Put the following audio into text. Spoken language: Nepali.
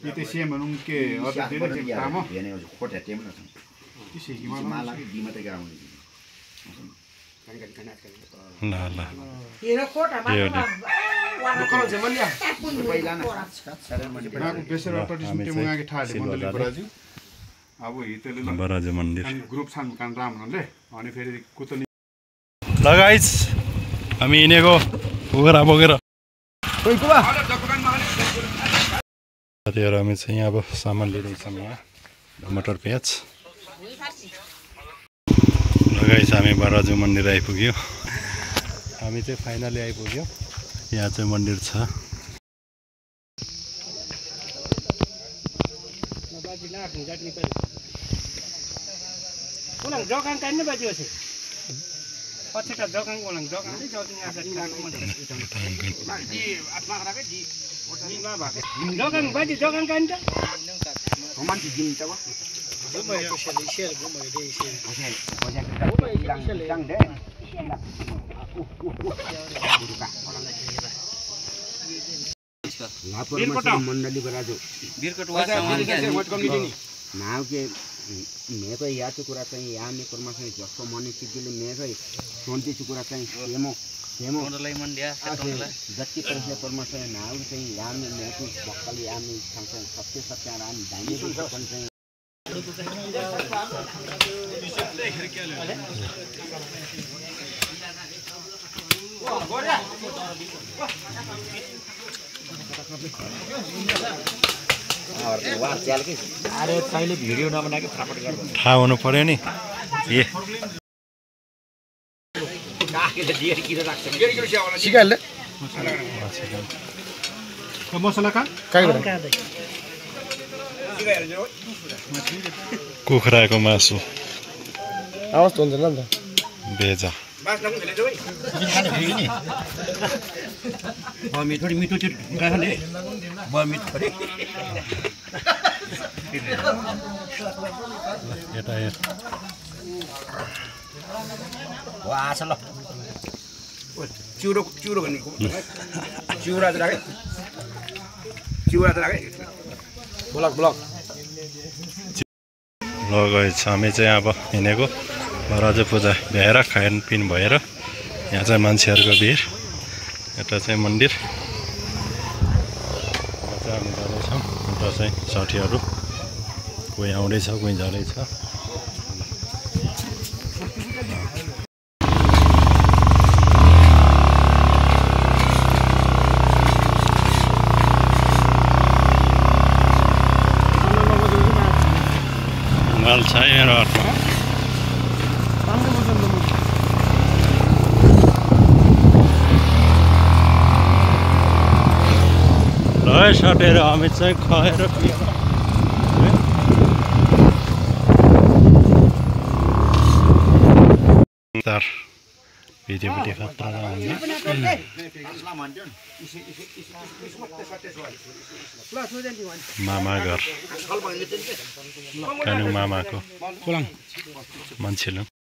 Itu sih menung ke ada di mana tamu. Biar ni kota tem lah. Isi gimana? Malah di mata garam ni. Lah. Kira kota mana? Kalau zaman ya. पहिला न Aku biasa orang di sini mengajar thali mandali beraja. Abu itu le. बराजु मन्दिर Kan grup san kan ram नले. अनि फेरि कुतनी. ल गाइस हामी हिँडेको बोकेर साथीहरू हामी चाहिँ यहाँ अब सामान लिँदैछौँ यहाँ मटर प्याज ल गाइस हामी बराजु मन्दिर आइपुग्यो हामी चाहिँ फाइनली आइपुग्यो यहाँ चाहिँ मन्दिर छ Ulang jokan kan ni baju sih. Pasti tak jokan ulang jokan ni jokan asal kita mana. Di atma kerana di mana bah? Jokan baju jokan kan tu? Roman di gym tahu. Gumai share gumai deh share. Okey kita hilang deh. Lapor masih mandali berajo. Birkatwa saman kan. नाव के मैं तो याद चुकुरा चाहिए यहाँ में कर्मा चाहिए जस्तो मनी चिकिले मैं तो सोनती चुकुरा चाहिए हेमो Ondalai mandia, जत्ती पैसे कर्मा चाहिए नाव चाहिए यहाँ में मैं तो बक्कल यहाँ में संख्या सबसे सबसे आराम दाइने भी कौन चाहिए वाह चल के अरे पहले भिडियो नबना के फटाफट कर दो थाहा हुनु पर्यो नि ए सिकाल्ले. मसला का? काय गर्नु? कुखुराको मासु आवाज हुन्छ नि त. भेजा बमी थोड़ी मीठो चुट खाने बमी थोड़ी यता हेर वाह चलो चूरो चूरो करने को चूरा तो लगे ब्लॉक ल गएछ हामी चाहिँ अब हिँडेको बराजु पूजा भ्याएर खानपिन भएर यहाँ चाहिँ मान्छेहरूको भिड यता चाहिँ मन्दिर चाहिँ हामी जाँदैछौँ उता चाहिँ साथीहरू कोही आउँदैछ कोही जाँदैछ माल छ यहाँ हाटमा र सटेर हामी चाहिँ खुवाएर तार भिडियोपट्टि खतरा आउने मामा घर कानुङ मामाको मान्छे